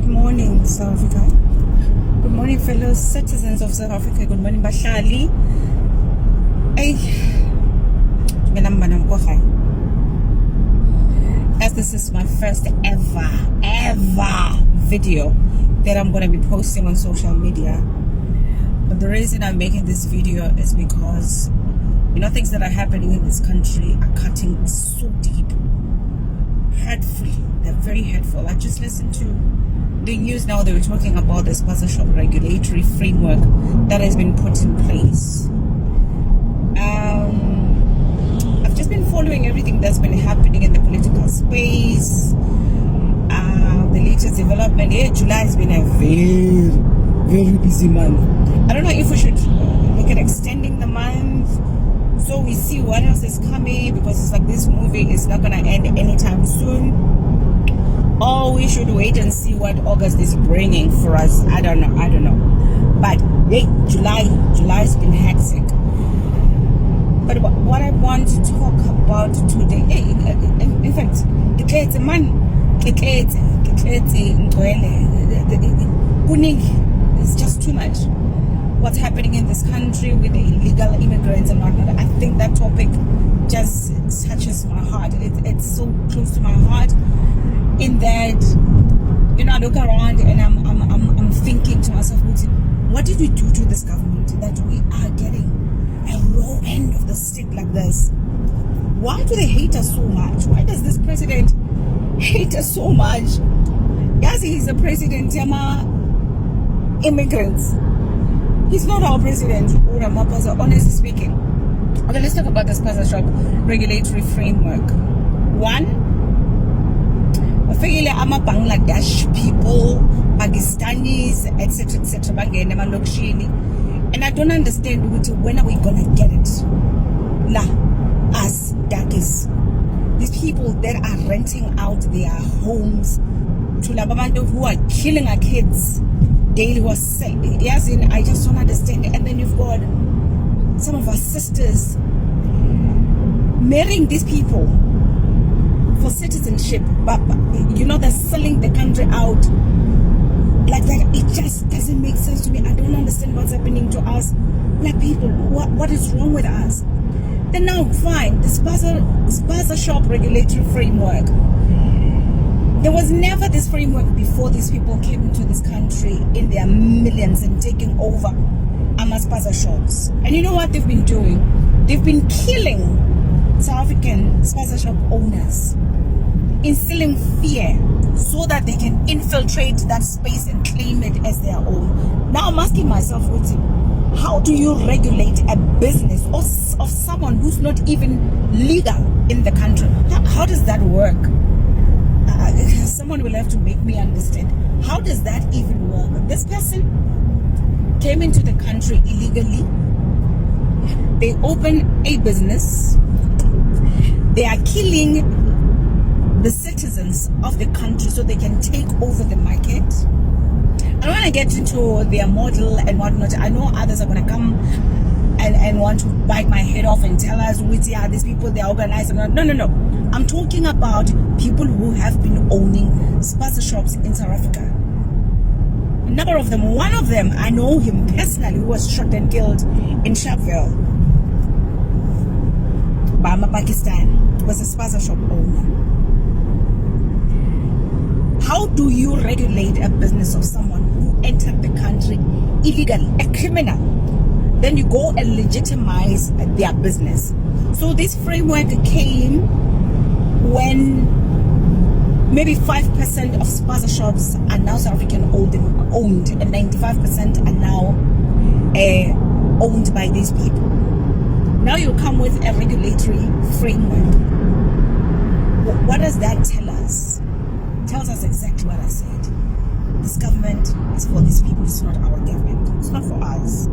morning, South Africa. Good morning, fellow citizens of South Africa. Good morning, Bashali. As this is my first ever video that I'm going to be posting on social media. But the reason I'm making this video is because, things that are happening in this country are cutting so deep. Hurtful. They're very hurtful. I just listened to the news now. They were talking about the Spasa shop regulatory framework that has been put in place. I've just been following everything that's been happening in the political space. The latest development. July has been a very busy month. I don't know if we should look at extending the month so we see what else is coming, because it's like this movie is not going to end anytime soon. Or we should wait and see what August is bringing for us. I don't know. But July has been hectic. But what I want to talk about today, in fact, it's just too much. What's happening in this country with the illegal immigrants and whatnot. I think that topic just touches my heart. It's so close to my heart, in that I look around and I'm thinking to myself, what did we do to this government that we are getting a raw end of the stick like this? Why do they hate us so much? Why does this president hate us so much? Yes, he's a president, immigrants. He's not our president, honestly speaking. Okay, let's talk about the Spasa shop regulatory framework. One, Bangladesh people, Pakistanis, etc., and I don't understand when are we gonna get it? Us Dakis, these people that are renting out their homes to Labamanto, who are killing our kids daily, was saying, yes, I just don't understand it. And then you've got some of our sisters marrying these people for citizenship, but they're selling the country out like that. It just doesn't make sense to me. I don't understand what's happening to us black people. What is wrong with us? Then now, fine, the Spasa shop regulatory framework. There was never this framework before these people came into this country in their millions and taking over Spasa shops. And you know what they've been doing? They've been killing South African Spasa shop owners, instilling fear so that they can infiltrate that space and claim it as their own. Now I'm asking myself, how do you regulate a business of someone who's not even legal in the country? How does that work? Someone will have to make me understand. How does that even work? This person came into the country illegally. They open a business. They are killing the citizens of the country so they can take over the market. I don't want to get into their model and whatnot. I know others are going to come and want to bite my head off and tell us, these people, they're organized. No. I'm talking about people who have been owning Spasa shops in South Africa. A number of them. One of them, I know him personally, who was shot and killed in Sharpeville. Bama, Pakistan, was a Spasa shop owner. How do you regulate a business of someone who entered the country illegally, a criminal? Then you go and legitimize their business. So this framework came when maybe 5% of Spasa shops are now South African owned, and 95% are now owned by these people. Now you come with a regulatory framework. What does that tell us? It tells us exactly what I said. This government is for these people. It's not our government. It's not for us.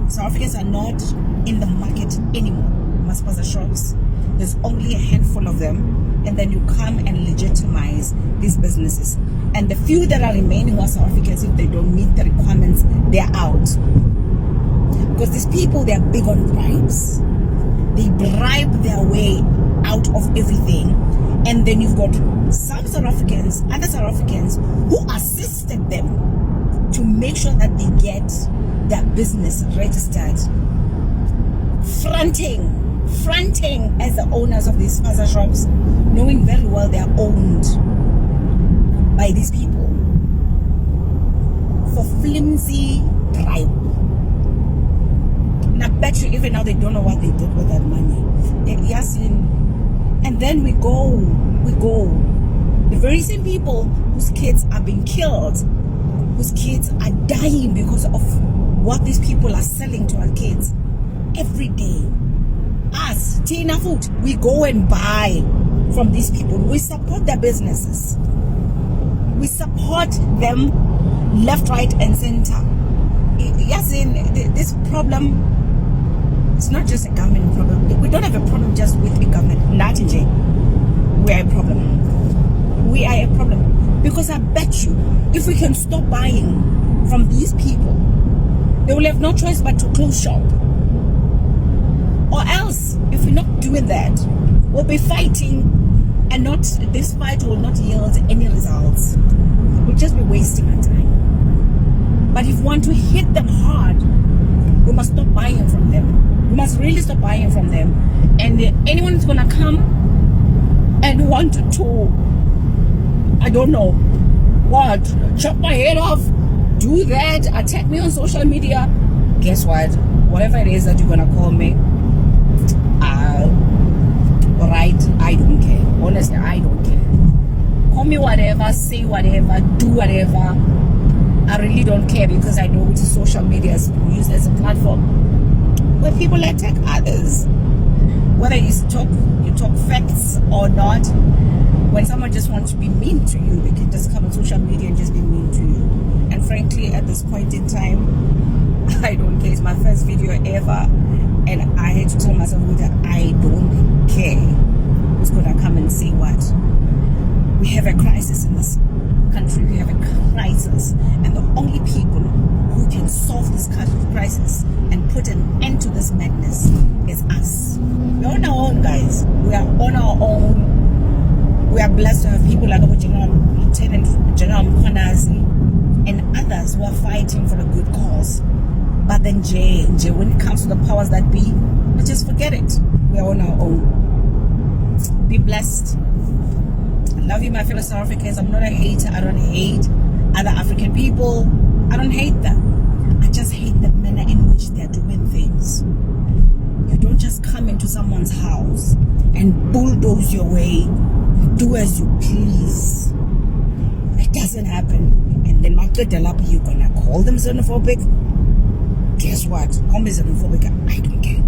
South Africans are not in the market anymore. Spasa shops, there's only a handful of them, and then you come and legitimize these businesses. And the few that are remaining are South Africans. If they don't meet the requirements, they're out. Because these people, they're big on bribes. They bribe their way out of everything. And then you've got some South Africans, other South Africans who assisted them to make sure that they get their business registered. Fronting as the owners of these Spasa shops, knowing very well they are owned by these people for flimsy bribe. And I bet you even now they don't know what they did with that money. And then we go. The very same people whose kids are being killed, whose kids are dying because of what these people are selling to our kids every day. Us, Tina Food, we go and buy from these people. We support their businesses. We support them left, right, and center. Yes, this problem, it's not just a government problem. We don't have a problem just with a government. Latinje, we are a problem. We are a problem. Because I bet you, if we can stop buying from these people, they will have no choice but to close shop. Or else, if we're not doing that, we'll be fighting, and this fight will not yield any results. We'll just be wasting our time. But if we want to hit them hard, we must stop buying from them. We must really stop buying from them. And anyone who's gonna come and want to, I don't know what, chop my head off, do that, attack me on social media, guess what? Whatever it is that you're gonna call me, right, I don't care. Honestly, I don't care. Call me whatever, say whatever, do whatever. I really don't care, because I know social media is used as a platform where people attack others. Whether you talk facts or not, when someone just wants to be mean to you, they can just come on social media and just be mean to you. And frankly, at this point in time, I don't care. It's my first video ever, and I had to tell myself that I don't care who's gonna come and say what. We have a crisis in this country. We have a crisis, and the only people who can solve this crisis and put an end to this madness is us. We're on our own, guys. We are on our own. We are blessed to have people like Lieutenant General Mkhwanazi and others who are fighting for a good cause. But then when it comes to the powers that be, let's just forget it. We are on our own. Be blessed. I love you, my fellow South Africans. I'm not a hater. I don't hate other African people. I don't hate them. I just hate the manner in which they're doing things. You don't just come into someone's house and bulldoze your way, do as you please. It doesn't happen. And then you're gonna call them xenophobic. Guess what? Call me xenophobic. I don't care.